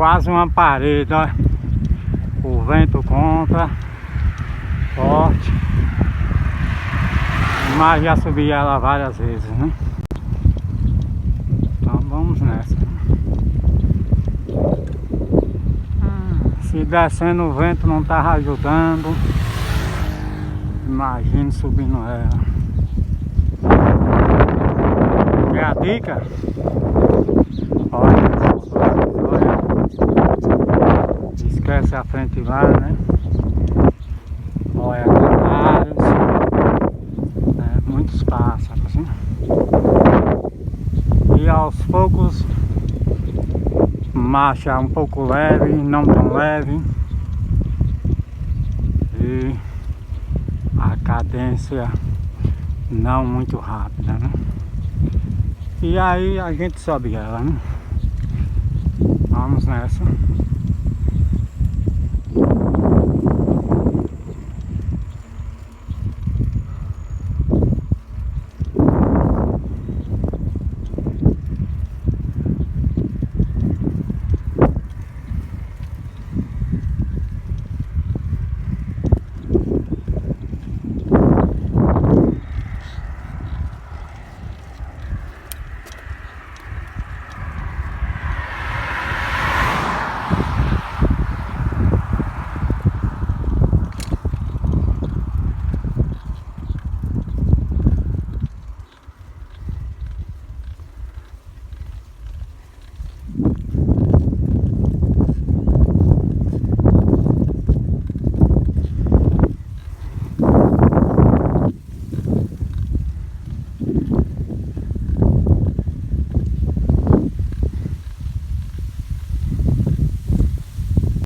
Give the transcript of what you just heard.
quase uma parede, ó. O vento contra, forte. Mas já subi ela várias vezes, né? Então vamos nessa. Se descendo o vento não tava ajudando, imagine subindo ela. E a dica, olha, esquece a frente lá, né? Olha, canários, né? Muitos pássaros, né? E aos poucos marcha um pouco leve, não tão leve, e a cadência não muito rápida, né? E aí a gente sobe ela, né? Vamos nessa.